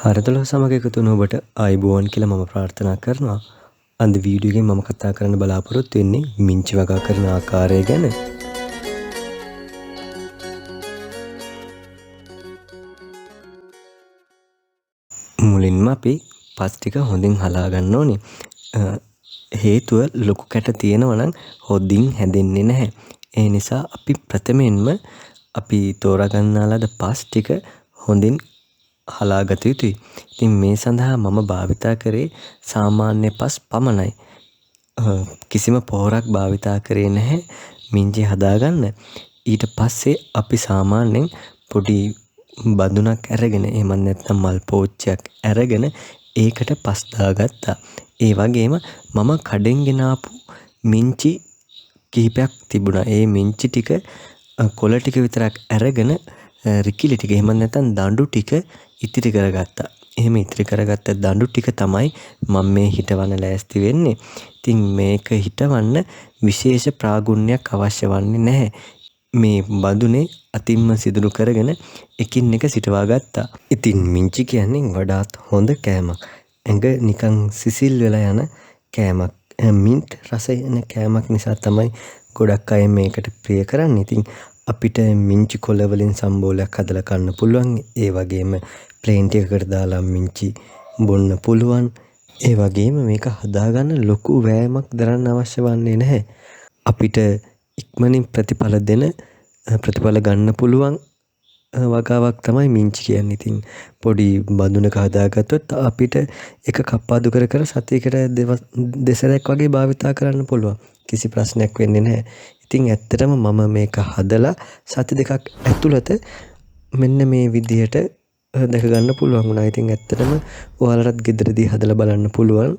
හරදොලහ සමග එකතු වුණ ඔබට ආයුබෝවන් කියලා මම ප්‍රාර්ථනා කරනවා. අද වීඩියෝ එකෙන් මම කතා කරන්න බලාපොරොත්තු වෙන්නේ මිංචි වගා කරන ආකාරය ගැන. මුලින්ම අපි පස් ටික හොඳින් හලා ගන්න ඕනේ. හේතුව ලොකු කැට තියෙනවා නම් හොඳින් හැදෙන්නේ නැහැ. ඒ නිසා අපි ප්‍රථමයෙන්ම අපි තෝරා ගන්නා ලද පස් ටික හොඳින් හලා ගත යුතුයි. ඉතින් මේ සඳහා මම භාවිතා කරේ සාමාන්‍ය පස් පමණයි. කිසිම පොහොරක් භාවිතා කරේ නැහැ මිංචි හදාගන්න. ඊට පස්සේ අපි සාමාන්‍යයෙන් පොඩි බඳුනක් අරගෙන එහෙම නැත්නම් මල් පෝච්චියක් අරගෙන ඒකට පස් දාගත්තා. ඒ වගේම මම කඩෙන් ගෙන ආපු මිංචි කිහිපයක් තිබුණා. ඒ මිංචි ටික කොළ ටික විතරක් අරගෙන රිකිලි ටික එහෙම නැත්නම් දඬු ටික ඉතිරි කරගත්තා. එහෙම ඉතිරි කරගත්ත දඬු ටික තමයි මම මේ හිටවන්න ලෑස්ති වෙන්නේ. ඉතින් මේක හිටවන්න විශේෂ ප්‍රාගුණ්‍යයක් අවශ්‍ය වන්නේ නැහැ. මේ බඳුනේ අතින්ම සිදුරු කරගෙන එකින් එක සිටවා ගත්තා. ඉතින් මිංචි කියන්නේ වඩාත් හොඳ කෑමක්. ඇඟ නිකන් සිසිල් වෙලා යන කෑමක්. මින්ට් රස එන කෑමක් නිසා තමයි ගොඩක් අය මේකට ප්‍රිය කරන්නේ. ඉතින් අපිට මිංචි කොළ වලින් සම්බෝලයක් හදලා කන්න පුළුවන්. ඒ වගේම ප්ලේන් එකකට දාලා මිංචි බොන්න පුළුවන්. ඒ වගේම මේක හදාගන්න ලොකු වෑයමක් දරන්න අවශ්‍ය වන්නේ නැහැ. අපිට ඉක්මනින් ප්‍රතිඵල ගන්න පුළුවන් වගාවක් තමයි මිංචි කියන්නේ. ඉතින් පොඩි බඳුනක හදාගත්තොත් අපිට එක කප්පාදු කර කර සතියකට දෙසරයක් වගේ භාවිතා කරන්න පුළුවන්. කිසි ප්‍රශ්නයක් වෙන්නේ නැහැ. ඉතින් ඇත්තටම මම මේක හදලා සති දෙකක් ඇතුළත මෙන්න මේ විදිහට දැක ගන්න පුළුවන් වුණා. ඉතින් ඇත්තටම ඔයාලටත් ගෙදරදී හදලා බලන්න පුළුවන්.